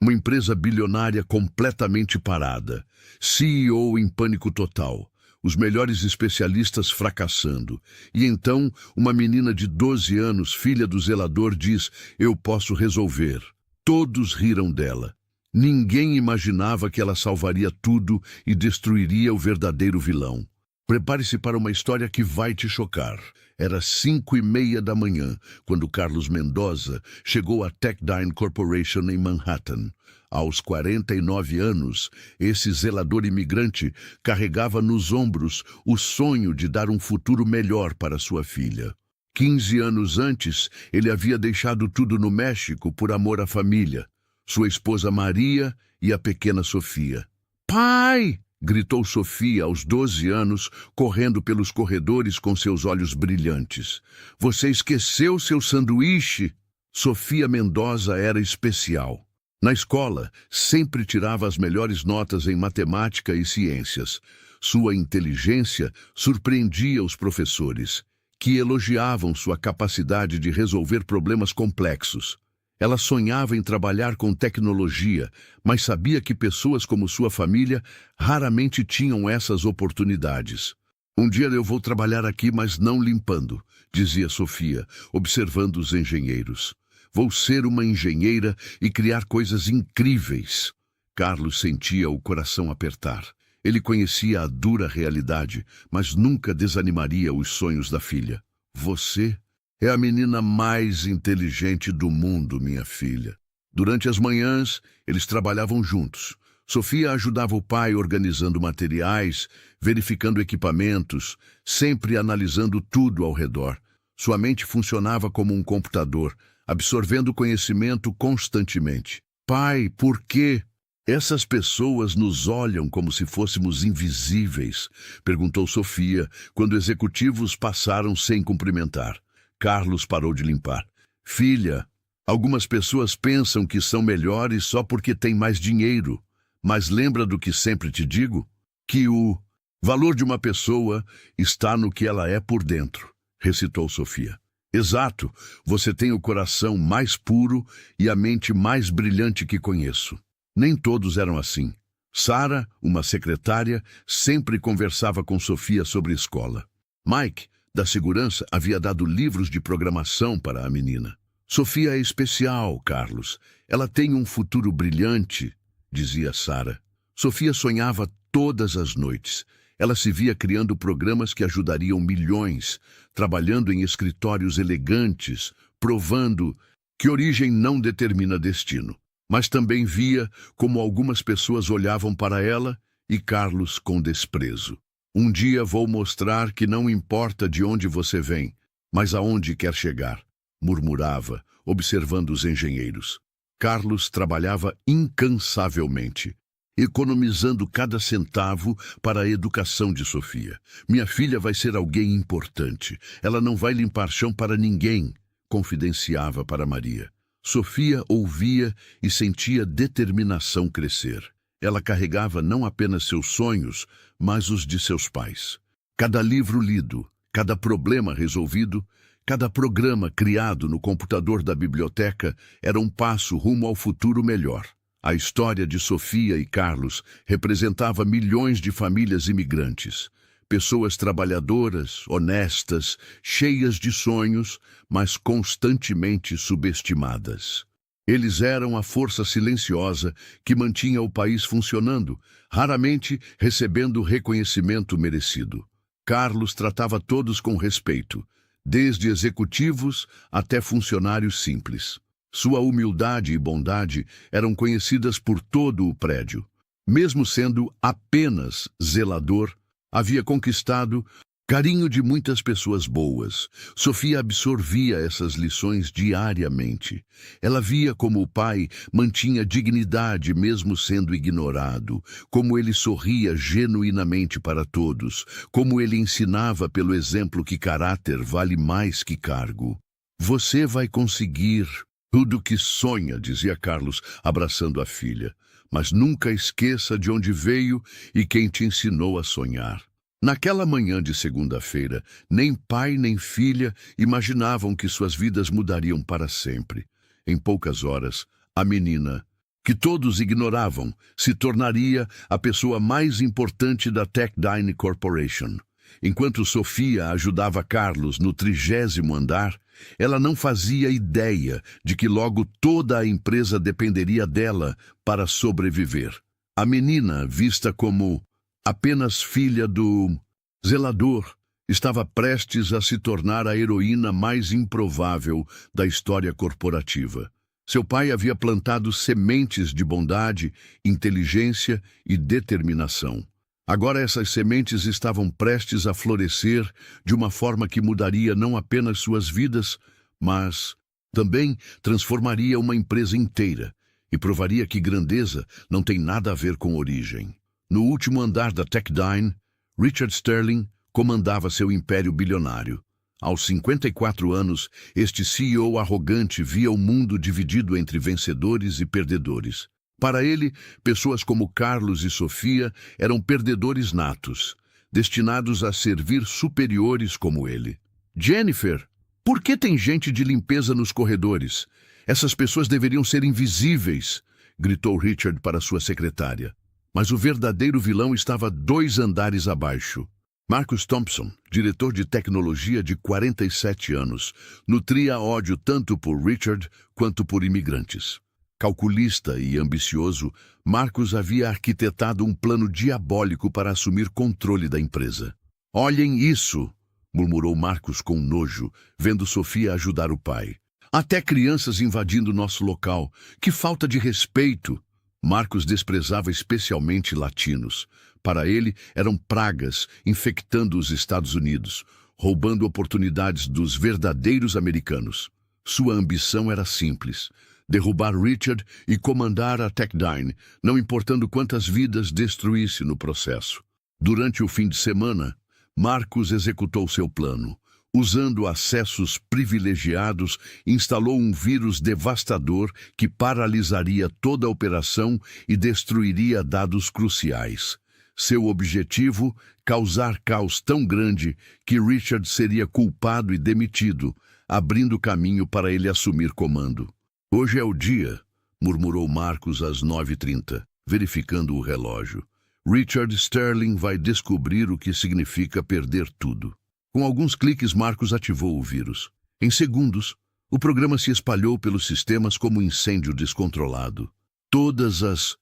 Uma empresa bilionária completamente parada. CEO em pânico total. Os melhores especialistas fracassando. E então, uma menina de 12 anos, filha do zelador, diz: "Eu posso resolver." Todos riram dela. Ninguém imaginava que ela salvaria tudo e destruiria o verdadeiro vilão. Prepare-se para uma história que vai te chocar. Era 5:30 da manhã, quando Carlos Mendoza chegou à Techdine Corporation em Manhattan. Aos 49 anos, esse zelador imigrante carregava nos ombros o sonho de dar um futuro melhor para sua filha. 15 anos antes, ele havia deixado tudo no México por amor à família, sua esposa Maria e a pequena Sofia. "Pai!" gritou Sofia aos 12 anos, correndo pelos corredores com seus olhos brilhantes. "Você esqueceu seu sanduíche?" Sofia Mendoza era especial. Na escola, sempre tirava as melhores notas em matemática e ciências. Sua inteligência surpreendia os professores, que elogiavam sua capacidade de resolver problemas complexos. Ela sonhava em trabalhar com tecnologia, mas sabia que pessoas como sua família raramente tinham essas oportunidades. "Um dia eu vou trabalhar aqui, mas não limpando", dizia Sofia, observando os engenheiros. "Vou ser uma engenheira e criar coisas incríveis." Carlos sentia o coração apertar. Ele conhecia a dura realidade, mas nunca desanimaria os sonhos da filha. "Você é a menina mais inteligente do mundo, minha filha." Durante as manhãs, eles trabalhavam juntos. Sofia ajudava o pai organizando materiais, verificando equipamentos, sempre analisando tudo ao redor. Sua mente funcionava como um computador, absorvendo conhecimento constantemente. "Pai, por quê essas pessoas nos olham como se fôssemos invisíveis?" perguntou Sofia, quando executivos passaram sem cumprimentar. Carlos parou de limpar. "Filha, algumas pessoas pensam que são melhores só porque têm mais dinheiro. Mas lembra do que sempre te digo? Que o valor de uma pessoa está no que ela é por dentro", recitou Sofia. "Exato, você tem o coração mais puro e a mente mais brilhante que conheço." Nem todos eram assim. Sara, uma secretária, sempre conversava com Sofia sobre escola. Mike, da segurança, havia dado livros de programação para a menina. "Sofia é especial, Carlos. Ela tem um futuro brilhante", dizia Sara. Sofia sonhava todas as noites. Ela se via criando programas que ajudariam milhões, trabalhando em escritórios elegantes, provando que origem não determina destino. Mas também via como algumas pessoas olhavam para ela e Carlos com desprezo. "Um dia vou mostrar que não importa de onde você vem, mas aonde quer chegar", murmurava, observando os engenheiros. Carlos trabalhava incansavelmente, economizando cada centavo para a educação de Sofia. "Minha filha vai ser alguém importante. Ela não vai limpar chão para ninguém", confidenciava para Maria. Sofia ouvia e sentia determinação crescer. Ela carregava não apenas seus sonhos, mas os de seus pais. Cada livro lido, cada problema resolvido, cada programa criado no computador da biblioteca era um passo rumo ao futuro melhor. A história de Sofia e Carlos representava milhões de famílias imigrantes. Pessoas trabalhadoras, honestas, cheias de sonhos, mas constantemente subestimadas. Eles eram a força silenciosa que mantinha o país funcionando, raramente recebendo o reconhecimento merecido. Carlos tratava todos com respeito, desde executivos até funcionários simples. Sua humildade e bondade eram conhecidas por todo o prédio. Mesmo sendo apenas zelador, havia conquistado carinho de muitas pessoas boas. Sofia absorvia essas lições diariamente. Ela via como o pai mantinha dignidade mesmo sendo ignorado, como ele sorria genuinamente para todos, como ele ensinava pelo exemplo que caráter vale mais que cargo. "Você vai conseguir tudo que sonha", dizia Carlos, abraçando a filha. "Mas nunca esqueça de onde veio e quem te ensinou a sonhar." Naquela manhã de segunda-feira, nem pai nem filha imaginavam que suas vidas mudariam para sempre. Em poucas horas, a menina que todos ignoravam, se tornaria a pessoa mais importante da Techdyne Corporation. Enquanto Sofia ajudava Carlos no 30º andar, ela não fazia ideia de que logo toda a empresa dependeria dela para sobreviver. A menina, vista como apenas filha do zelador, estava prestes a se tornar a heroína mais improvável da história corporativa. Seu pai havia plantado sementes de bondade, inteligência e determinação. Agora essas sementes estavam prestes a florescer de uma forma que mudaria não apenas suas vidas, mas também transformaria uma empresa inteira e provaria que grandeza não tem nada a ver com origem. No último andar da Techdyne, Richard Sterling comandava seu império bilionário. Aos 54 anos, este CEO arrogante via o mundo dividido entre vencedores e perdedores. Para ele, pessoas como Carlos e Sofia eram perdedores natos, destinados a servir superiores como ele. Jennifer, por que tem gente de limpeza nos corredores? Essas pessoas deveriam ser invisíveis, gritou Richard para sua secretária. Mas o verdadeiro vilão estava 2 andares abaixo. Marcus Thompson, diretor de tecnologia de 47 anos, nutria ódio tanto por Richard quanto por imigrantes. Calculista e ambicioso, Marcus havia arquitetado um plano diabólico para assumir controle da empresa. Olhem isso, murmurou Marcus com nojo, vendo Sofia ajudar o pai. Até crianças invadindo nosso local. Que falta de respeito! Marcus desprezava especialmente latinos. Para ele, eram pragas infectando os Estados Unidos, roubando oportunidades dos verdadeiros americanos. Sua ambição era simples: derrubar Richard e comandar a Techdyne, não importando quantas vidas destruísse no processo. Durante o fim de semana, Marcus executou seu plano. Usando acessos privilegiados, instalou um vírus devastador que paralisaria toda a operação e destruiria dados cruciais. Seu objetivo, causar caos tão grande que Richard seria culpado e demitido, abrindo caminho para ele assumir comando. Hoje é o dia, murmurou Marcus às 9h30, verificando o relógio. Richard Sterling vai descobrir o que significa perder tudo. Com alguns cliques, Marcus ativou o vírus. Em segundos, o programa se espalhou pelos sistemas como um incêndio descontrolado. Todas as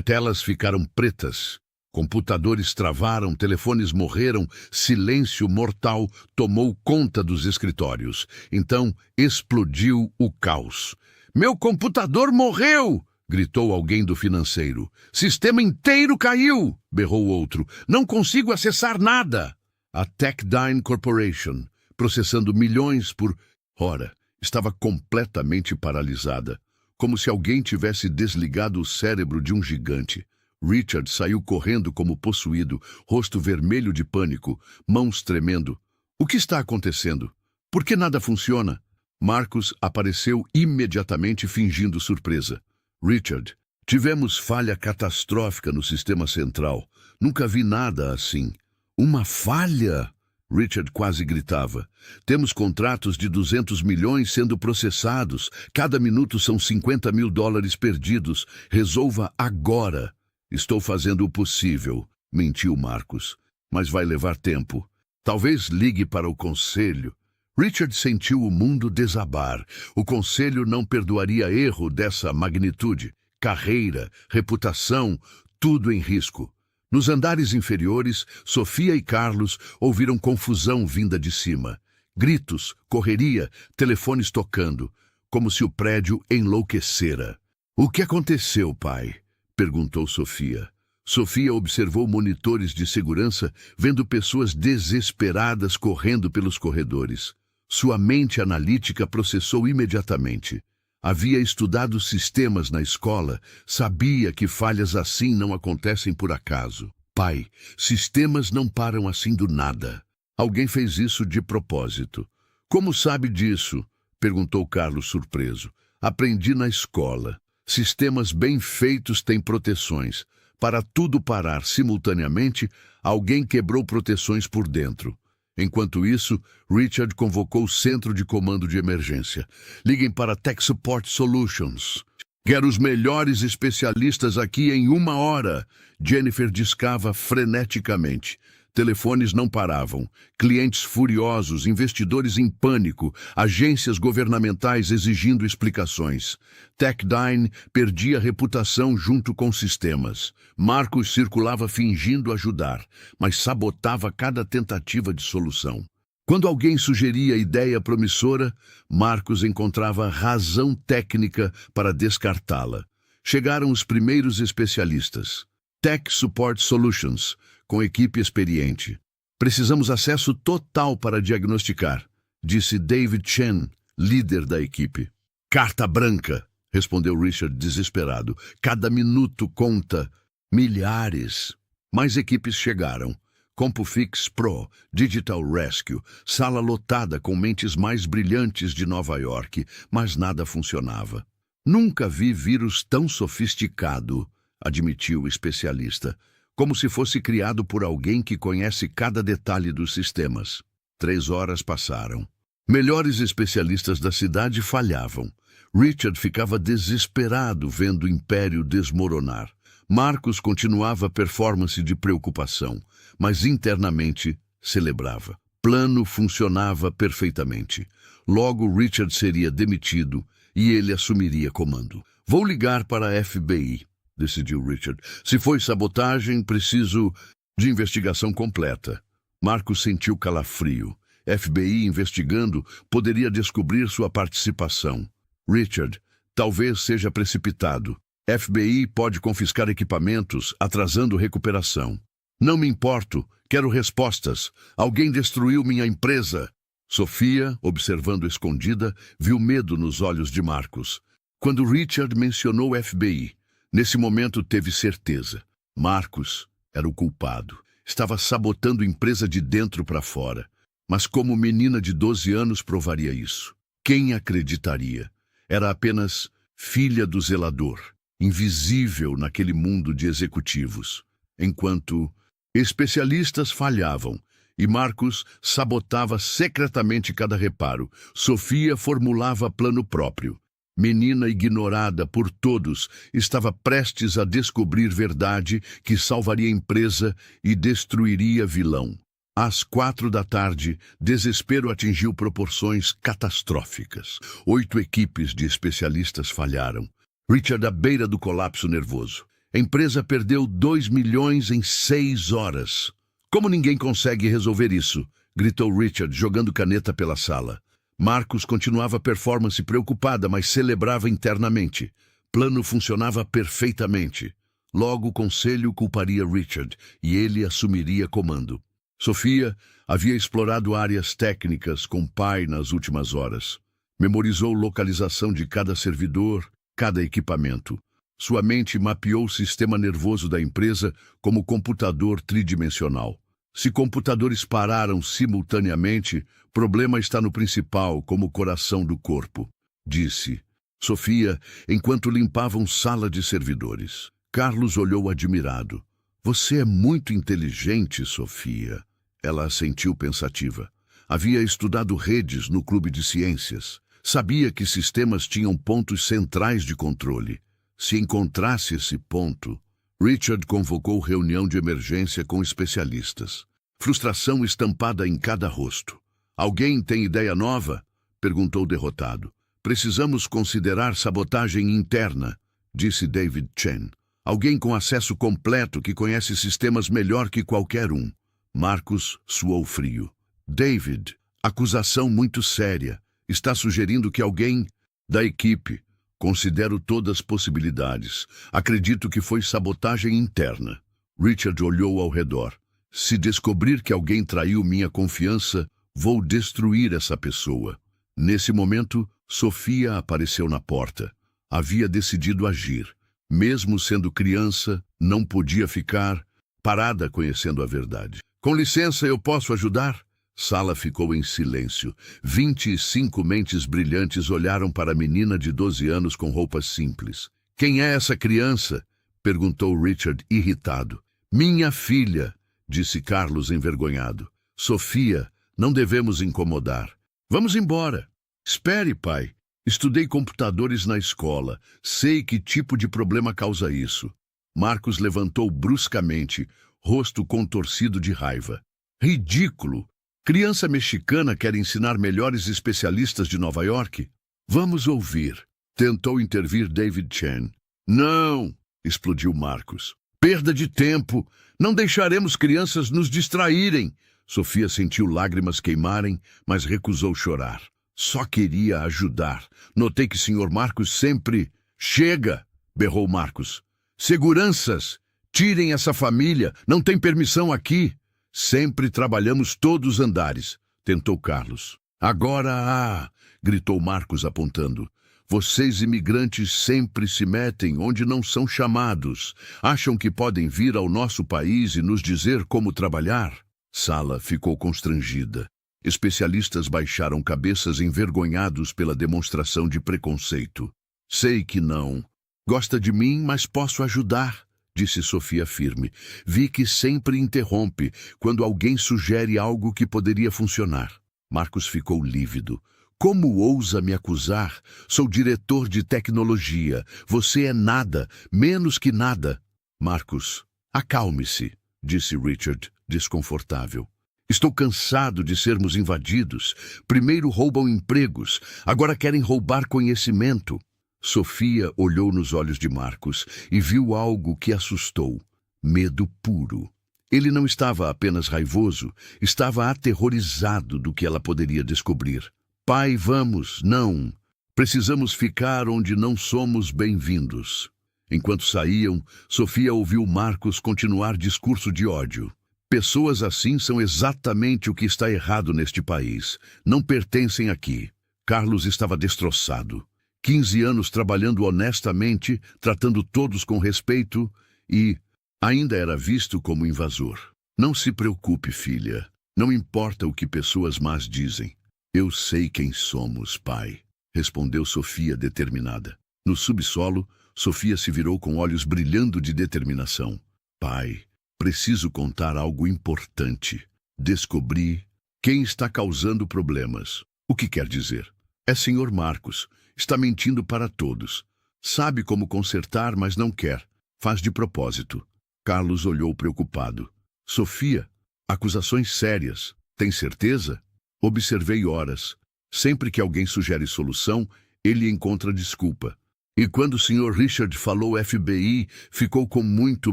telas ficaram pretas. Computadores travaram, telefones morreram, silêncio mortal tomou conta dos escritórios. Então, explodiu o caos. Meu computador morreu! Gritou alguém do financeiro. Sistema inteiro caiu! Berrou outro. Não consigo acessar nada! A Techdyne Corporation, processando milhões por hora, estava completamente paralisada, como se alguém tivesse desligado o cérebro de um gigante. Richard saiu correndo como possuído, rosto vermelho de pânico, mãos tremendo. O que está acontecendo? Por que nada funciona? Marcus apareceu imediatamente fingindo surpresa. Richard, tivemos falha catastrófica no sistema central. Nunca vi nada assim. Uma falha? Richard quase gritava. Temos contratos de 200 milhões sendo processados. Cada minuto são $50 mil perdidos. Resolva agora. Estou fazendo o possível, mentiu Marcus. Mas vai levar tempo. Talvez ligue para o conselho. Richard sentiu o mundo desabar. O conselho não perdoaria erro dessa magnitude. Carreira, reputação, tudo em risco. Nos andares inferiores, Sofia e Carlos ouviram confusão vinda de cima. Gritos, correria, telefones tocando, como se o prédio enlouquecera. O que aconteceu, pai? Perguntou Sofia. Sofia observou monitores de segurança, vendo pessoas desesperadas correndo pelos corredores. Sua mente analítica processou imediatamente. Havia estudado sistemas na escola, sabia que falhas assim não acontecem por acaso. Pai, sistemas não param assim do nada. Alguém fez isso de propósito. Como sabe disso? Perguntou Carlos surpreso. Aprendi na escola. Sistemas bem feitos têm proteções. Para tudo parar simultaneamente, alguém quebrou proteções por dentro. Enquanto isso, Richard convocou o centro de comando de emergência. Liguem para Tech Support Solutions. Quero os melhores especialistas aqui em 1 hora. Jennifer discava freneticamente. Telefones não paravam. Clientes furiosos, investidores em pânico, agências governamentais exigindo explicações. Techdine perdia reputação junto com sistemas. Marcos circulava fingindo ajudar, mas sabotava cada tentativa de solução. Quando alguém sugeria ideia promissora, Marcos encontrava razão técnica para descartá-la. Chegaram os primeiros especialistas. Tech Support Solutions, com equipe experiente. Precisamos acesso total para diagnosticar, disse David Chen, líder da equipe. Carta branca, respondeu Richard desesperado. Cada minuto conta. Milhares. Mais equipes chegaram. CompuFix Pro, Digital Rescue, sala lotada com mentes mais brilhantes de Nova York, mas nada funcionava. Nunca vi vírus tão sofisticado, admitiu o especialista, como se fosse criado por alguém que conhece cada detalhe dos sistemas. 3 horas passaram. Melhores especialistas da cidade falhavam. Richard ficava desesperado vendo o império desmoronar. Marcos continuava a performance de preocupação, mas internamente celebrava. Plano funcionava perfeitamente. Logo Richard seria demitido e ele assumiria comando. Vou ligar para a FBI, decidiu Richard. Se foi sabotagem, preciso de investigação completa. Marcos sentiu calafrio. FBI investigando poderia descobrir sua participação. Richard, talvez seja precipitado. FBI pode confiscar equipamentos, atrasando recuperação. Não me importo, quero respostas. Alguém destruiu minha empresa. Sofia, observando escondida, viu medo nos olhos de Marcos. Quando Richard mencionou FBI, nesse momento teve certeza. Marcos era o culpado. Estava sabotando a empresa de dentro para fora. Mas como menina de 12 anos provaria isso? Quem acreditaria? Era apenas filha do zelador, invisível naquele mundo de executivos. Enquanto especialistas falhavam e Marcos sabotava secretamente cada reparo, Sofia formulava plano próprio. Menina ignorada por todos, estava prestes a descobrir verdade que salvaria a empresa e destruiria vilão. Às 4 da tarde, desespero atingiu proporções catastróficas. 8 equipes de especialistas falharam. Richard à beira do colapso nervoso. A empresa perdeu 2 milhões em 6 horas. Como ninguém consegue resolver isso? Gritou Richard, jogando caneta pela sala. Marcos continuava a performance preocupada, mas celebrava internamente. Plano funcionava perfeitamente. Logo o conselho culparia Richard e ele assumiria comando. Sofia havia explorado áreas técnicas com pai nas últimas horas. Memorizou localização de cada servidor, cada equipamento. Sua mente mapeou o sistema nervoso da empresa como computador tridimensional. Se computadores pararam simultaneamente, problema está no principal, como o coração do corpo, disse Sofia, enquanto limpavam sala de servidores. Carlos olhou admirado. Você é muito inteligente, Sofia. Ela assentiu pensativa. Havia estudado redes no clube de ciências. Sabia que sistemas tinham pontos centrais de controle. Se encontrasse esse ponto, Richard convocou reunião de emergência com especialistas. Frustração estampada em cada rosto. Alguém tem ideia nova? Perguntou derrotado. Precisamos considerar sabotagem interna, disse David Chen. Alguém com acesso completo que conhece sistemas melhor que qualquer um. Marcos suou frio. David, acusação muito séria. Está sugerindo que alguém da equipe. Considero todas as possibilidades. Acredito que foi sabotagem interna. Richard olhou ao redor. Se descobrir que alguém traiu minha confiança, vou destruir essa pessoa. Nesse momento, Sofia apareceu na porta. Havia decidido agir. Mesmo sendo criança, não podia ficar parada conhecendo a verdade. Com licença, eu posso ajudar? Sala ficou em silêncio. 25 mentes brilhantes olharam para a menina de 12 anos com roupas simples. Quem é essa criança? Perguntou Richard, irritado. Minha filha, disse Carlos envergonhado. Sofia, não devemos incomodar. Vamos embora. Espere, pai. Estudei computadores na escola. Sei que tipo de problema causa isso. Marcos levantou bruscamente, rosto contorcido de raiva. Ridículo! Criança mexicana quer ensinar melhores especialistas de Nova York? Vamos ouvir. Tentou intervir David Chen. Não! Explodiu Marcos. Perda de tempo! Não deixaremos crianças nos distraírem! Sofia sentiu lágrimas queimarem, mas recusou chorar. Só queria ajudar. Notei que Sr. Marcos sempre... Chega! Berrou Marcos. Seguranças! Tirem essa família! Não tem permissão aqui! Sempre trabalhamos todos os andares, tentou Carlos. Agora, gritou Marcos apontando. Vocês imigrantes sempre se metem onde não são chamados. Acham que podem vir ao nosso país e nos dizer como trabalhar? Sala ficou constrangida. Especialistas baixaram cabeças envergonhados pela demonstração de preconceito. Sei que não. Gosta de mim, mas posso ajudar, disse Sofia firme. Vicky sempre interrompe quando alguém sugere algo que poderia funcionar. Marcos ficou lívido. Como ousa me acusar? Sou diretor de tecnologia. Você é nada, menos que nada. Marcos, acalme-se, disse Richard, desconfortável. Estou cansado de sermos invadidos. Primeiro roubam empregos, agora querem roubar conhecimento. Sofia olhou nos olhos de Marcos e viu algo que assustou. Medo puro. Ele não estava apenas raivoso, estava aterrorizado do que ela poderia descobrir. Pai, vamos, não. Precisamos ficar onde não somos bem-vindos. Enquanto saíam, Sofia ouviu Marcos continuar discurso de ódio. Pessoas assim são exatamente o que está errado neste país. Não pertencem aqui. Carlos estava destroçado. 15 anos trabalhando honestamente, tratando todos com respeito e ainda era visto como invasor. Não se preocupe, filha. Não importa o que pessoas más dizem. Eu sei quem somos, pai, respondeu Sofia determinada. No subsolo, Sofia se virou com olhos brilhando de determinação. Pai, preciso contar algo importante. Descobri quem está causando problemas. O que quer dizer? É Sr. Marcos. Está mentindo para todos. Sabe como consertar, mas não quer. Faz de propósito. Carlos olhou preocupado. Sofia, acusações sérias. Tem certeza? Observei horas. Sempre que alguém sugere solução, ele encontra desculpa. E quando o Sr. Richard falou FBI, ficou com muito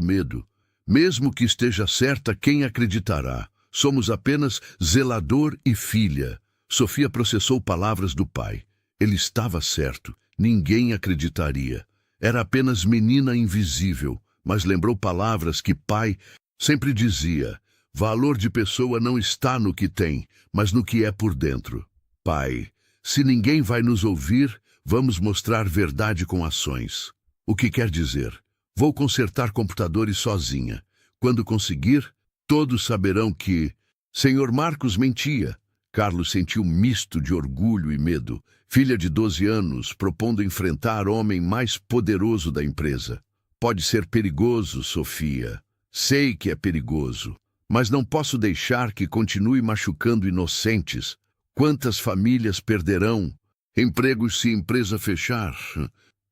medo. Mesmo que esteja certa, quem acreditará? Somos apenas zelador e filha. Sofia processou palavras do pai. Ele estava certo. Ninguém acreditaria. Era apenas menina invisível, mas lembrou palavras que pai sempre dizia. Valor de pessoa não está no que tem, mas no que é por dentro. Pai, se ninguém vai nos ouvir, vamos mostrar verdade com ações. O que quer dizer? Vou consertar computadores sozinha. Quando conseguir, todos saberão que... Sr. Marcos mentia. Carlos sentiu misto de orgulho e medo. Filha de 12 anos, propondo enfrentar o homem mais poderoso da empresa. Pode ser perigoso, Sofia. Sei que é perigoso. Mas não posso deixar que continue machucando inocentes. Quantas famílias perderão? Empregos se a empresa fechar.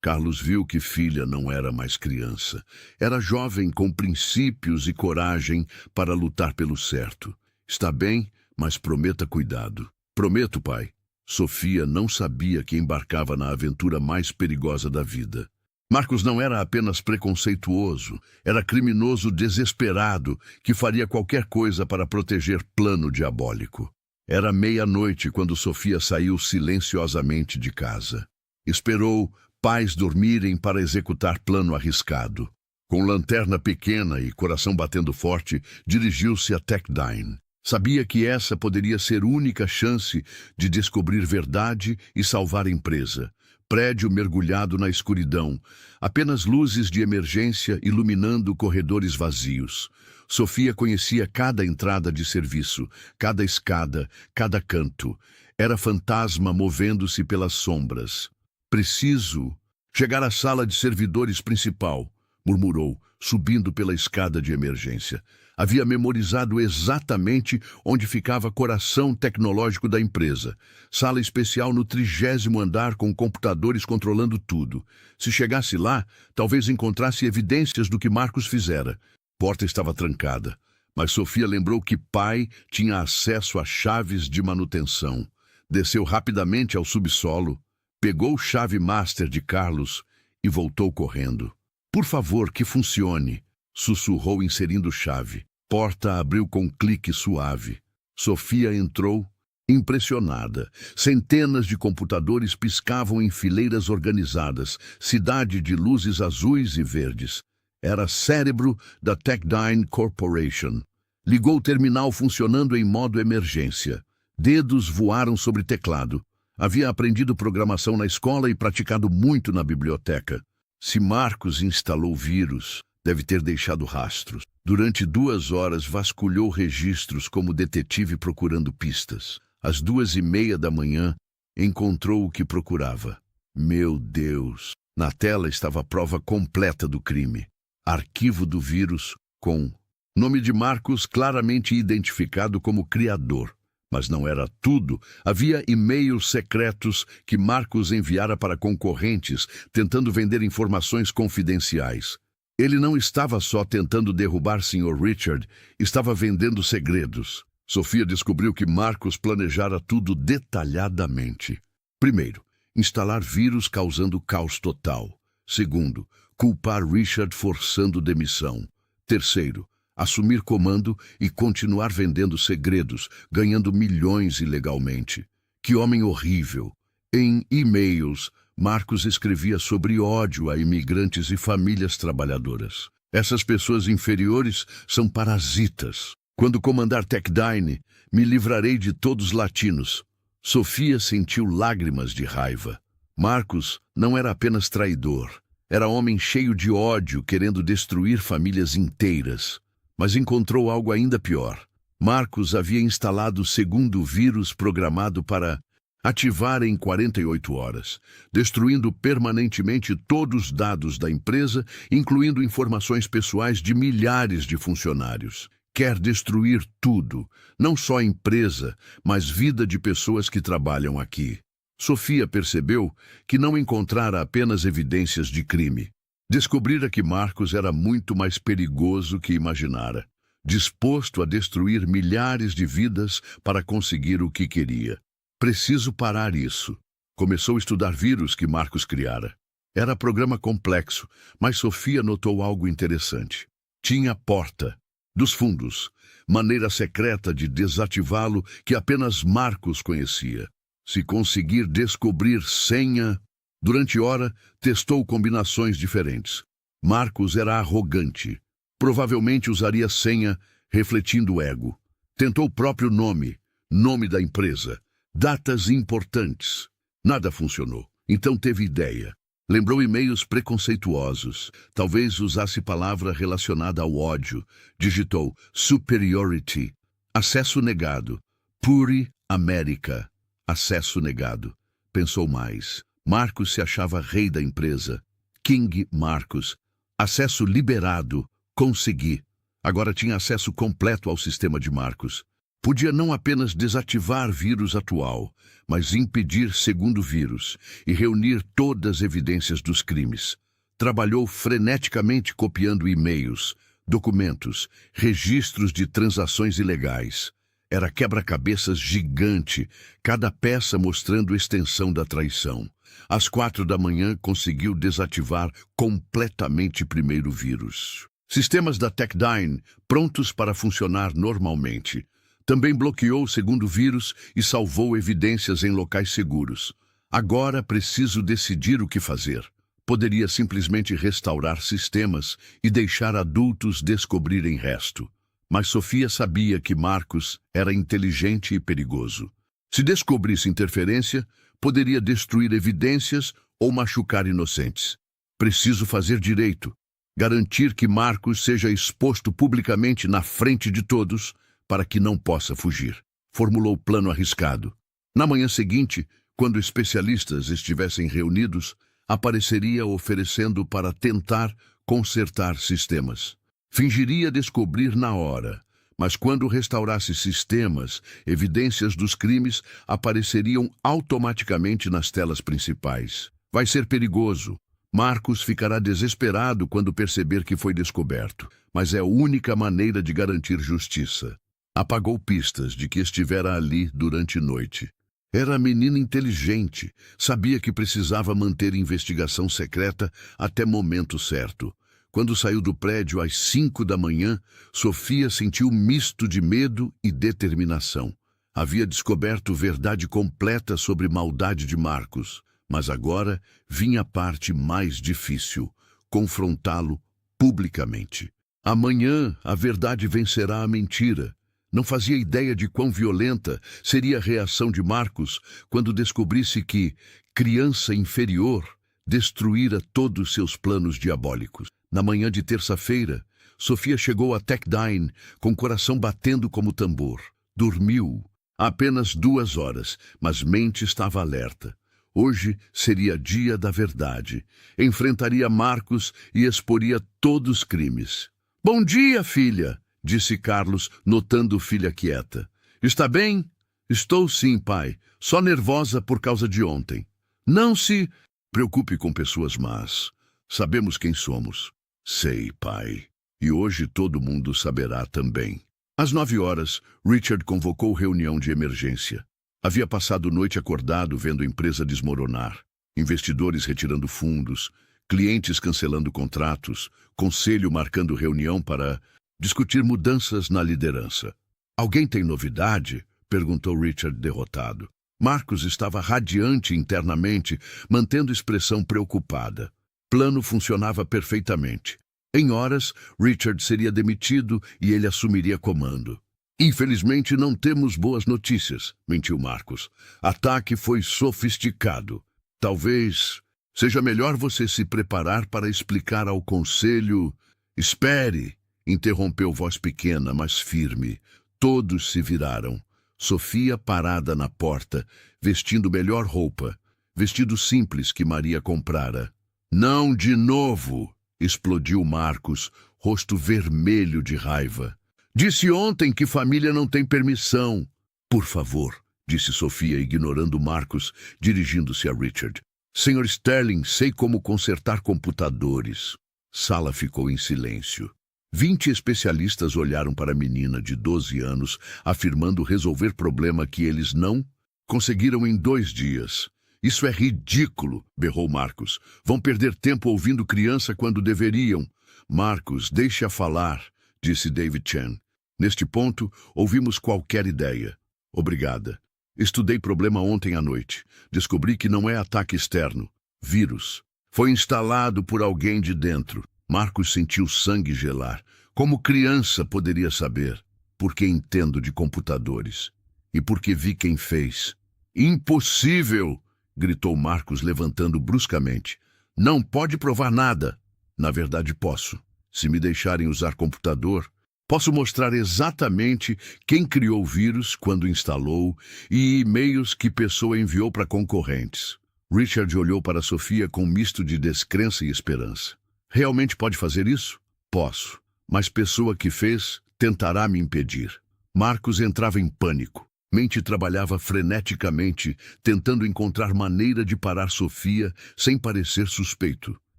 Carlos viu que filha não era mais criança. Era jovem com princípios e coragem para lutar pelo certo. Está bem, mas prometa cuidado. Prometo, pai. Sofia não sabia que embarcava na aventura mais perigosa da vida. Marcos não era apenas preconceituoso, era criminoso desesperado que faria qualquer coisa para proteger plano diabólico. Era meia-noite quando Sofia saiu silenciosamente de casa. Esperou pais dormirem para executar plano arriscado. Com lanterna pequena e coração batendo forte, dirigiu-se a Techdine. Sabia que essa poderia ser única chance de descobrir verdade e salvar a empresa. Prédio mergulhado na escuridão, apenas luzes de emergência iluminando corredores vazios. Sofia conhecia cada entrada de serviço, cada escada, cada canto. Era fantasma movendo-se pelas sombras. Preciso chegar à sala de servidores principal. murmurou, subindo pela escada de emergência. Havia memorizado exatamente onde ficava o coração tecnológico da empresa. Sala especial no 30º andar com computadores controlando tudo. Se chegasse lá, talvez encontrasse evidências do que Marcos fizera. A porta estava trancada, mas Sofia lembrou que pai tinha acesso a chaves de manutenção. Desceu rapidamente ao subsolo, pegou chave master de Carlos e voltou correndo. Por favor, que funcione, sussurrou inserindo chave. Porta abriu com um clique suave. Sofia entrou, impressionada. Centenas de computadores piscavam em fileiras organizadas, cidade de luzes azuis e verdes. Era cérebro da Techdyne Corporation. Ligou o terminal funcionando em modo emergência. Dedos voaram sobre teclado. Havia aprendido programação na escola e praticado muito na biblioteca. Se Marcos instalou vírus, deve ter deixado rastros. Durante 2 horas vasculhou registros como detetive procurando pistas. Às 2:30 da manhã, encontrou o que procurava. Meu Deus! Na tela estava a prova completa do crime. Arquivo do vírus com nome de Marcos claramente identificado como criador. Mas não era tudo. Havia e-mails secretos que Marcos enviara para concorrentes, tentando vender informações confidenciais. Ele não estava só tentando derrubar Sr. Richard, estava vendendo segredos. Sofia descobriu que Marcos planejara tudo detalhadamente. Primeiro, instalar vírus causando caos total. Segundo, culpar Richard forçando demissão. Terceiro, assumir comando e continuar vendendo segredos, ganhando milhões ilegalmente. Que homem horrível! Em e-mails, Marcos escrevia sobre ódio a imigrantes e famílias trabalhadoras. Essas pessoas inferiores são parasitas. Quando comandar Techdyne, me livrarei de todos latinos. Sofia sentiu lágrimas de raiva. Marcos não era apenas traidor. Era homem cheio de ódio, querendo destruir famílias inteiras. Mas encontrou algo ainda pior. Marcos havia instalado o segundo vírus programado para ativar em 48 horas, destruindo permanentemente todos os dados da empresa, incluindo informações pessoais de milhares de funcionários. Quer destruir tudo, não só a empresa, mas vida de pessoas que trabalham aqui. Sofia percebeu que não encontrara apenas evidências de crime. Descobrira que Marcos era muito mais perigoso que imaginara, disposto a destruir milhares de vidas para conseguir o que queria. Preciso parar isso. Começou a estudar vírus que Marcos criara. Era programa complexo, mas Sofia notou algo interessante. Tinha porta dos fundos, maneira secreta de desativá-lo que apenas Marcos conhecia. Se conseguir descobrir senha... Durante hora, testou combinações diferentes. Marcos era arrogante. Provavelmente usaria senha, refletindo o ego. Tentou o próprio nome, nome da empresa, datas importantes. Nada funcionou. Então teve ideia. Lembrou e-mails preconceituosos. Talvez usasse palavra relacionada ao ódio. Digitou superiority. Acesso negado. Puri América. Acesso negado. Pensou mais. Marcos se achava rei da empresa. King Marcos. Acesso liberado. Consegui. Agora tinha acesso completo ao sistema de Marcos. Podia não apenas desativar vírus atual, mas impedir segundo vírus e reunir todas as evidências dos crimes. Trabalhou freneticamente copiando e-mails, documentos, registros de transações ilegais. Era quebra-cabeças gigante, cada peça mostrando extensão da traição. Às 4 da manhã, conseguiu desativar completamente o primeiro vírus. Sistemas da Techdyne prontos para funcionar normalmente. Também bloqueou o segundo vírus e salvou evidências em locais seguros. Agora preciso decidir o que fazer. Poderia simplesmente restaurar sistemas e deixar adultos descobrirem resto. Mas Sofia sabia que Marcos era inteligente e perigoso. Se descobrisse interferência, poderia destruir evidências ou machucar inocentes. Preciso fazer direito, garantir que Marcos seja exposto publicamente na frente de todos para que não possa fugir. Formulou o plano arriscado. Na manhã seguinte, quando especialistas estivessem reunidos, apareceria oferecendo para tentar consertar sistemas. Fingiria descobrir na hora, mas quando restaurasse sistemas, evidências dos crimes apareceriam automaticamente nas telas principais. Vai ser perigoso. Marcus ficará desesperado quando perceber que foi descoberto, mas é a única maneira de garantir justiça. Apagou pistas de que estivera ali durante a noite. Era menina inteligente, sabia que precisava manter investigação secreta até momento certo. Quando saiu do prédio às 5 da manhã, Sofia sentiu um misto de medo e determinação. Havia descoberto verdade completa sobre maldade de Marcus, mas agora vinha a parte mais difícil, confrontá-lo publicamente. Amanhã a verdade vencerá a mentira. Não fazia ideia de quão violenta seria a reação de Marcus quando descobrisse que, criança inferior, destruíra todos seus planos diabólicos. Na manhã de terça-feira, Sofia chegou a Techdine com o coração batendo como tambor. Dormiu apenas 2 horas, mas mente estava alerta. Hoje seria dia da verdade. Enfrentaria Marcus e exporia todos os crimes. "Bom dia, filha", disse Carlos, notando filha quieta. "Está bem?" "Estou sim, pai. Só nervosa por causa de ontem." "Não se preocupe com pessoas más. Sabemos quem somos." "Sei, pai. E hoje todo mundo saberá também." Às 9 horas, Richard convocou reunião de emergência. Havia passado noite acordado vendo a empresa desmoronar. Investidores retirando fundos, clientes cancelando contratos, conselho marcando reunião para discutir mudanças na liderança. "Alguém tem novidade?" perguntou Richard derrotado. Marcus estava radiante internamente, mantendo expressão preocupada. Plano funcionava perfeitamente. Em horas, Richard seria demitido e ele assumiria comando. "Infelizmente não temos boas notícias", mentiu Marcus. "Ataque foi sofisticado. Talvez seja melhor você se preparar para explicar ao conselho." "Espere", interrompeu voz pequena, mas firme. Todos se viraram. Sofia parada na porta, vestindo melhor roupa, vestido simples que Maria comprara. "Não de novo!" explodiu Marcus, rosto vermelho de raiva. "Disse ontem que família não tem permissão." "Por favor", disse Sofia, ignorando Marcus, dirigindo-se a Richard. "Sr. Sterling, sei como consertar computadores." Sala ficou em silêncio. 20 especialistas olharam para a menina de 12 anos, afirmando resolver problema que eles não conseguiram em 2 dias. "Isso é ridículo", berrou Marcus. "Vão perder tempo ouvindo criança quando deveriam." "Marcus, deixe-a falar", disse David Chen. "Neste ponto, ouvimos qualquer ideia." "Obrigada. Estudei problema ontem à noite. Descobri que não é ataque externo. Vírus. Foi instalado por alguém de dentro." Marcus sentiu sangue gelar. Como criança poderia saber? "Porque entendo de computadores. E porque vi quem fez." "Impossível!" gritou Marcus, levantando bruscamente. "Não pode provar nada." "Na verdade, posso. Se me deixarem usar computador, posso mostrar exatamente quem criou o vírus, quando instalou, e e-mails que pessoa enviou para concorrentes." Richard olhou para Sofia com um misto de descrença e esperança. "Realmente pode fazer isso?" "Posso, mas pessoa que fez tentará me impedir." Marcus entrava em pânico. Mente trabalhava freneticamente, tentando encontrar maneira de parar Sofia sem parecer suspeito.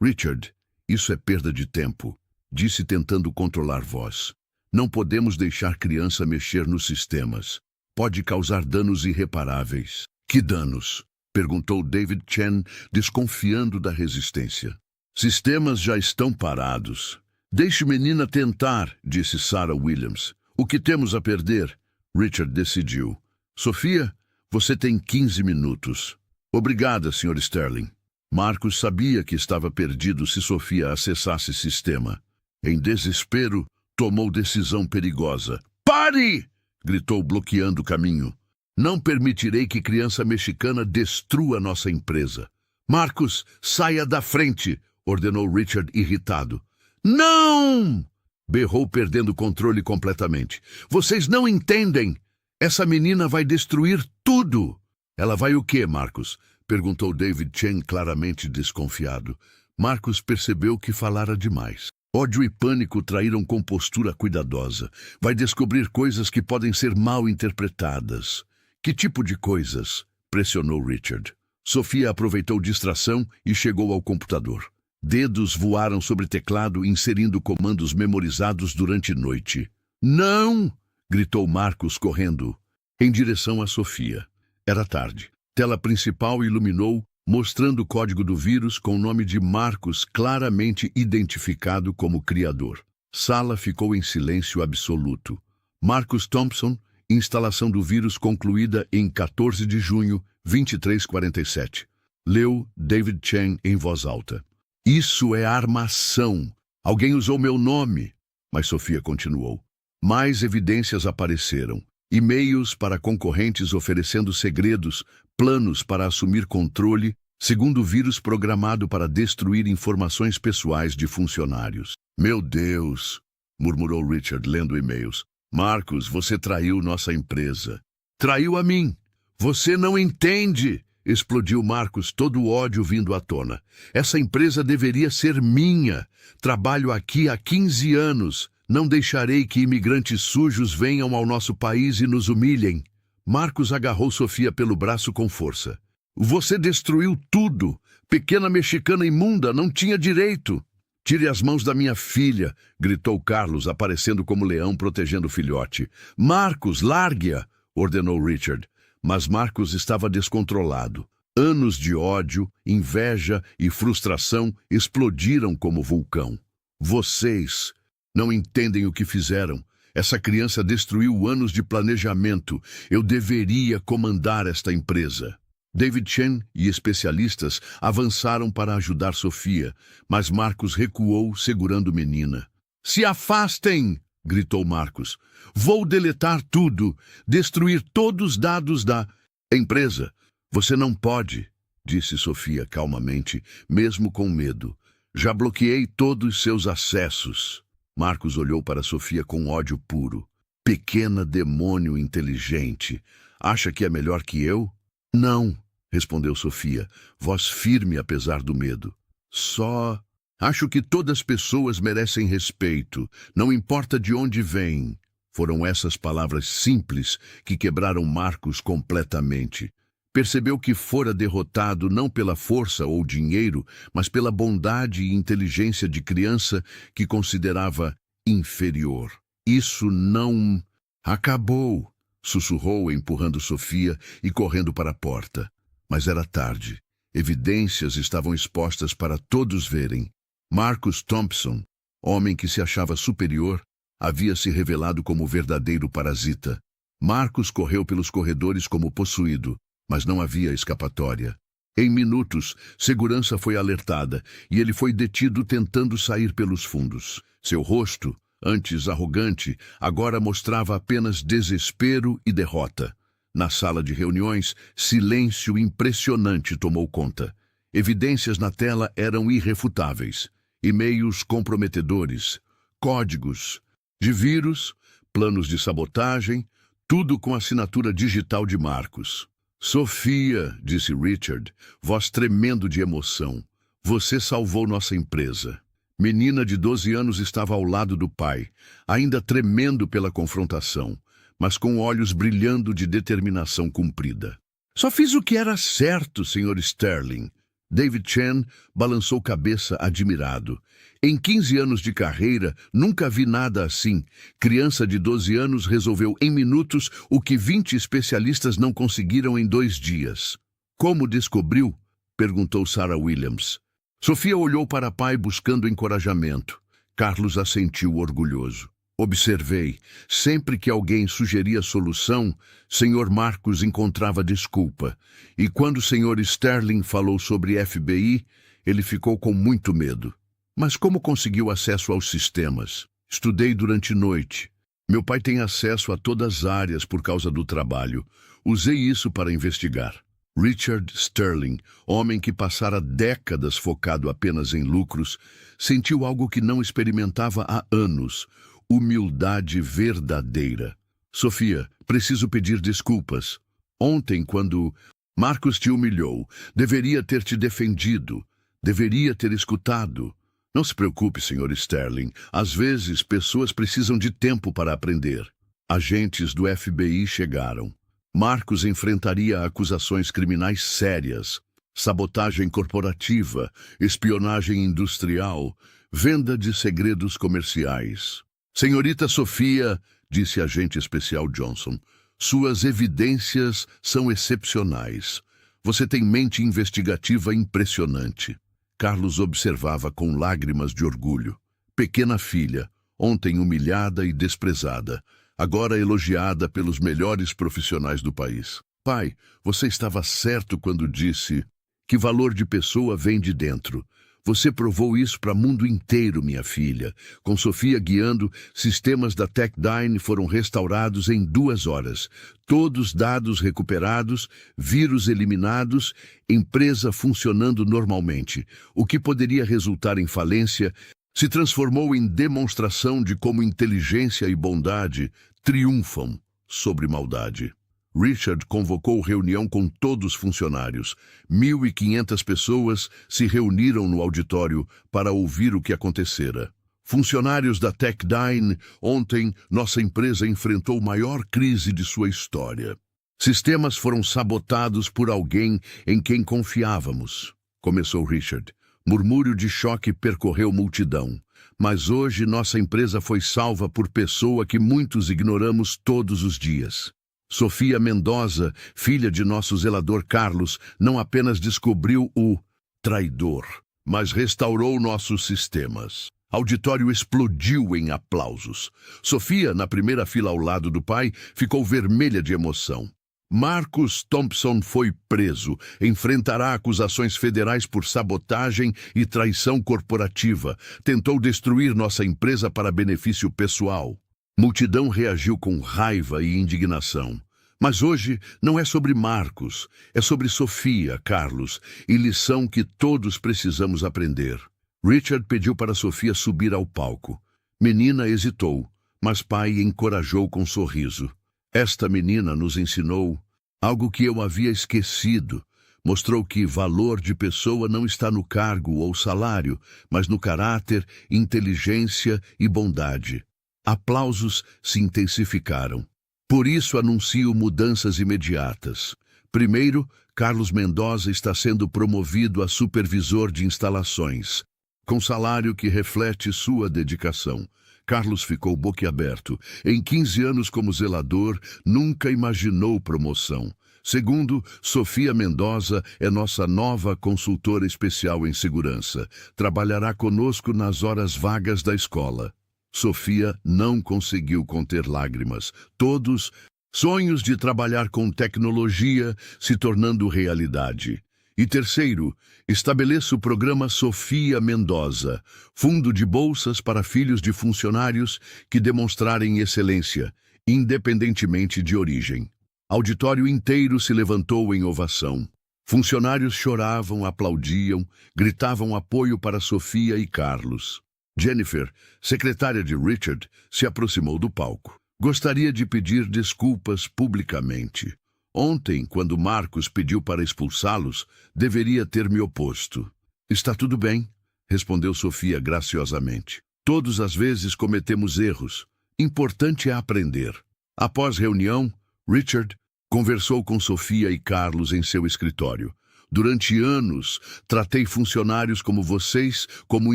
"Richard, isso é perda de tempo", disse tentando controlar voz. "Não podemos deixar criança mexer nos sistemas. Pode causar danos irreparáveis." "Que danos?" perguntou David Chen, desconfiando da resistência. "Sistemas já estão parados." "Deixe menina tentar", disse Sarah Williams. "O que temos a perder?" Richard decidiu. "Sofia, você tem 15 minutos." "Obrigada, Sr. Sterling." Marcus sabia que estava perdido se Sofia acessasse sistema. Em desespero, tomou decisão perigosa. "Pare!" gritou, bloqueando o caminho. "Não permitirei que criança mexicana destrua nossa empresa." "Marcus, saia da frente!" ordenou Richard, irritado. "Não!" berrou, perdendo o controle completamente. "Vocês não entendem! Essa menina vai destruir tudo!" "Ela vai o quê, Marcus?" perguntou David Chen, claramente desconfiado. Marcos percebeu que falara demais. Ódio e pânico traíram compostura cuidadosa. Vai descobrir coisas que podem ser mal interpretadas. Que tipo de coisas? Pressionou Richard. Sofia aproveitou distração e chegou ao computador. Dedos voaram sobre teclado, inserindo comandos memorizados durante noite. Não! Gritou Marcos correndo em direção a Sofia. Era tarde. Tela principal iluminou, mostrando o código do vírus com o nome de Marcos claramente identificado como criador. Sala ficou em silêncio absoluto. Marcus Thompson, instalação do vírus concluída em 14 de junho, 23h47. Leu David Chen em voz alta. Isso é armação. Alguém usou meu nome. Mas Sofia continuou. Mais evidências apareceram. E-mails para concorrentes oferecendo segredos, planos para assumir controle, segundo o vírus programado para destruir informações pessoais de funcionários. Meu Deus, murmurou Richard lendo e-mails. Marcos, você traiu nossa empresa. Traiu a mim. Você não entende, explodiu Marcos, todo o ódio vindo à tona. Essa empresa deveria ser minha. Trabalho aqui há 15 anos. Não deixarei que imigrantes sujos venham ao nosso país e nos humilhem. Marcos agarrou Sofia pelo braço com força. Você destruiu tudo. Pequena mexicana imunda, não tinha direito. Tire as mãos da minha filha, gritou Carlos, aparecendo como leão protegendo o filhote. Marcos, largue-a, ordenou Richard. Mas Marcos estava descontrolado. Anos de ódio, inveja e frustração explodiram como vulcão. Vocês não entendem o que fizeram. Essa criança destruiu anos de planejamento. Eu deveria comandar esta empresa. David Chen e especialistas avançaram para ajudar Sofia, mas Marcos recuou, segurando menina. Se afastem! Gritou Marcos. Vou deletar tudo, destruir todos os dados da empresa. Você não pode, disse Sofia calmamente, mesmo com medo. Já bloqueei todos os seus acessos. Marcos olhou para Sofia com ódio puro. Pequena demônio inteligente. Acha que é melhor que eu? Não, respondeu Sofia, voz firme apesar do medo. Só acho que todas as pessoas merecem respeito, não importa de onde vêm. Foram essas palavras simples que quebraram Marcos completamente. Percebeu que fora derrotado não pela força ou dinheiro, mas pela bondade e inteligência de criança que considerava inferior. Isso não acabou, sussurrou, empurrando Sofia e correndo para a porta. Mas era tarde. Evidências estavam expostas para todos verem. Marcus Thompson, homem que se achava superior, havia se revelado como verdadeiro parasita. Marcus correu pelos corredores como possuído, mas não havia escapatória. Em minutos, segurança foi alertada e ele foi detido tentando sair pelos fundos. Seu rosto, antes arrogante, agora mostrava apenas desespero e derrota. Na sala de reuniões, silêncio impressionante tomou conta. Evidências na tela eram irrefutáveis. E-mails comprometedores, códigos de vírus, planos de sabotagem, tudo com assinatura digital de Marcos. Sofia, disse Richard, voz tremendo de emoção, você salvou nossa empresa. Menina de 12 anos estava ao lado do pai, ainda tremendo pela confrontação, mas com olhos brilhando de determinação cumprida. Só fiz o que era certo, Sr. Sterling. David Chen balançou cabeça admirado. Em 15 anos de carreira, nunca vi nada assim. Criança de 12 anos resolveu em minutos o que 20 especialistas não conseguiram em 2 dias. Como descobriu? Perguntou Sarah Williams. Sofia olhou para pai buscando encorajamento. Carlos assentiu orgulhoso. Observei. Sempre que alguém sugeria solução, Sr. Marcos encontrava desculpa. E quando o Sr. Sterling falou sobre FBI, ele ficou com muito medo. Mas como conseguiu acesso aos sistemas? Estudei durante a noite. Meu pai tem acesso a todas as áreas por causa do trabalho. Usei isso para investigar. Richard Sterling, homem que passara décadas focado apenas em lucros, sentiu algo que não experimentava há anos. Humildade verdadeira. Sofia, preciso pedir desculpas. Ontem, quando Marcos te humilhou, deveria ter te defendido. Deveria ter escutado. Não se preocupe, Sr. Sterling. Às vezes, pessoas precisam de tempo para aprender. Agentes do FBI chegaram. Marcos enfrentaria acusações criminais sérias, sabotagem corporativa, espionagem industrial, venda de segredos comerciais. Senhorita Sofia, disse agente especial Johnson, suas evidências são excepcionais. Você tem mente investigativa impressionante. Carlos observava com lágrimas de orgulho. Pequena filha, ontem humilhada e desprezada, agora elogiada pelos melhores profissionais do país. Pai, você estava certo quando disse que valor de pessoa vem de dentro. Você provou isso para o mundo inteiro, minha filha. Com Sofia guiando, sistemas da Techdyne foram restaurados em 2 horas. Todos dados recuperados, vírus eliminados, empresa funcionando normalmente. O que poderia resultar em falência se transformou em demonstração de como inteligência e bondade triunfam sobre maldade. Richard convocou reunião com todos os funcionários. 1.500 pessoas se reuniram no auditório para ouvir o que acontecera. Funcionários da Techdyne, ontem nossa empresa enfrentou a maior crise de sua história. Sistemas foram sabotados por alguém em quem confiávamos, começou Richard. Murmúrio de choque percorreu multidão. Mas hoje nossa empresa foi salva por pessoa que muitos ignoramos todos os dias. Sofia Mendoza, filha de nosso zelador Carlos, não apenas descobriu o traidor, mas restaurou nossos sistemas. Auditório explodiu em aplausos. Sofia, na primeira fila ao lado do pai, ficou vermelha de emoção. Marcus Thompson foi preso. Enfrentará acusações federais por sabotagem e traição corporativa. Tentou destruir nossa empresa para benefício pessoal. Multidão reagiu com raiva e indignação. Mas hoje não é sobre Marcos, é sobre Sofia, Carlos, e lição que todos precisamos aprender. Richard pediu para Sofia subir ao palco. Menina hesitou, mas pai encorajou com sorriso. Esta menina nos ensinou algo que eu havia esquecido. Mostrou que valor de pessoa não está no cargo ou salário, mas no caráter, inteligência e bondade. Aplausos se intensificaram. Por isso anuncio mudanças imediatas. Primeiro, Carlos Mendoza está sendo promovido a supervisor de instalações, com salário que reflete sua dedicação. Carlos ficou boquiaberto. Em 15 anos como zelador, nunca imaginou promoção. Segundo, Sofia Mendoza é nossa nova consultora especial em segurança. Trabalhará conosco nas horas vagas da escola. Sofia não conseguiu conter lágrimas. Todos sonhos de trabalhar com tecnologia se tornando realidade. E terceiro, estabeleça o programa Sofia Mendoza, fundo de bolsas para filhos de funcionários que demonstrarem excelência, independentemente de origem. Auditório inteiro se levantou em ovação. Funcionários choravam, aplaudiam, gritavam apoio para Sofia e Carlos. Jennifer, secretária de Richard, se aproximou do palco. Gostaria de pedir desculpas publicamente. Ontem, quando Marcos pediu para expulsá-los, deveria ter me oposto. Está tudo bem, respondeu Sofia graciosamente. Todos às vezes cometemos erros. Importante é aprender. Após reunião, Richard conversou com Sofia e Carlos em seu escritório. Durante anos, tratei funcionários como vocês como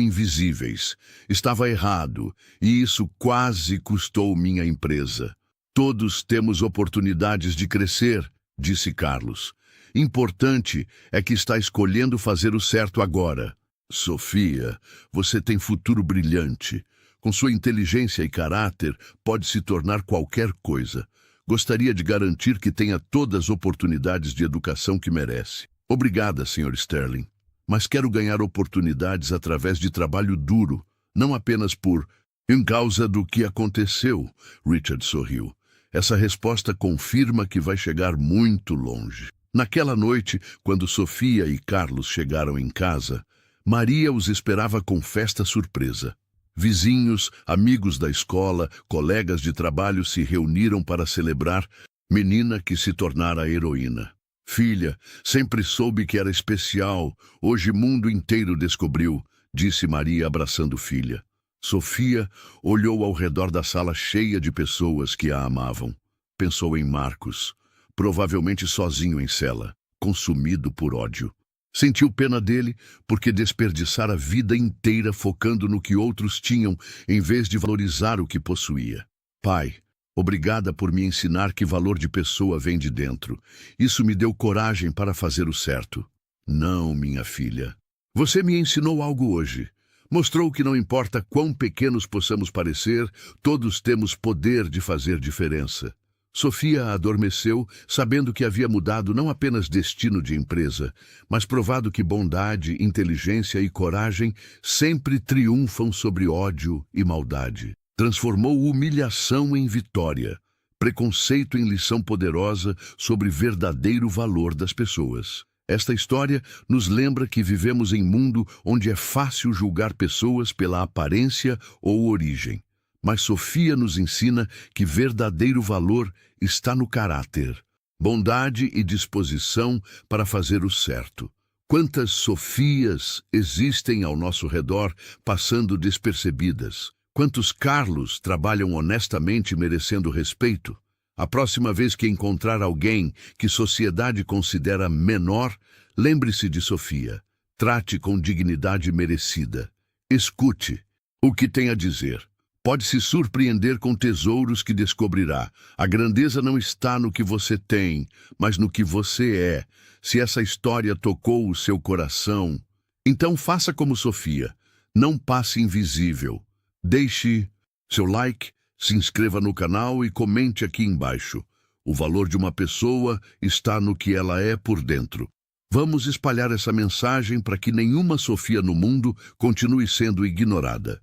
invisíveis. Estava errado, e isso quase custou minha empresa. Todos temos oportunidades de crescer, disse Carlos. Importante é que está escolhendo fazer o certo agora. Sofia, você tem futuro brilhante. Com sua inteligência e caráter, pode se tornar qualquer coisa. Gostaria de garantir que tenha todas as oportunidades de educação que merece. Obrigada, Sr. Sterling. Mas quero ganhar oportunidades através de trabalho duro, não apenas em causa do que aconteceu, Richard sorriu. Essa resposta confirma que vai chegar muito longe. Naquela noite, quando Sofia e Carlos chegaram em casa, Maria os esperava com festa surpresa. Vizinhos, amigos da escola, colegas de trabalho se reuniram para celebrar menina que se tornara heroína. Filha, sempre soube que era especial. Hoje o mundo inteiro descobriu, disse Maria abraçando filha. Sofia olhou ao redor da sala cheia de pessoas que a amavam. Pensou em Marcos, provavelmente sozinho em cela, consumido por ódio. Sentiu pena dele porque desperdiçara a vida inteira focando no que outros tinham em vez de valorizar o que possuía. Pai, obrigada por me ensinar que valor de pessoa vem de dentro. Isso me deu coragem para fazer o certo. Não, minha filha. Você me ensinou algo hoje. Mostrou que não importa quão pequenos possamos parecer, todos temos poder de fazer diferença. Sofia adormeceu, sabendo que havia mudado não apenas destino de empresa, mas provado que bondade, inteligência e coragem sempre triunfam sobre ódio e maldade. Transformou humilhação em vitória, preconceito em lição poderosa sobre verdadeiro valor das pessoas. Esta história nos lembra que vivemos em um mundo onde é fácil julgar pessoas pela aparência ou origem. Mas Sofia nos ensina que verdadeiro valor está no caráter, bondade e disposição para fazer o certo. Quantas Sofias existem ao nosso redor passando despercebidas? Quantos Carlos trabalham honestamente merecendo respeito? A próxima vez que encontrar alguém que sociedade considera menor, lembre-se de Sofia. Trate com dignidade merecida. Escute o que tem a dizer. Pode se surpreender com tesouros que descobrirá. A grandeza não está no que você tem, mas no que você é. Se essa história tocou o seu coração, então faça como Sofia. Não passe invisível. Deixe seu like, se inscreva no canal e comente aqui embaixo. O valor de uma pessoa está no que ela é por dentro. Vamos espalhar essa mensagem para que nenhuma Sofia no mundo continue sendo ignorada.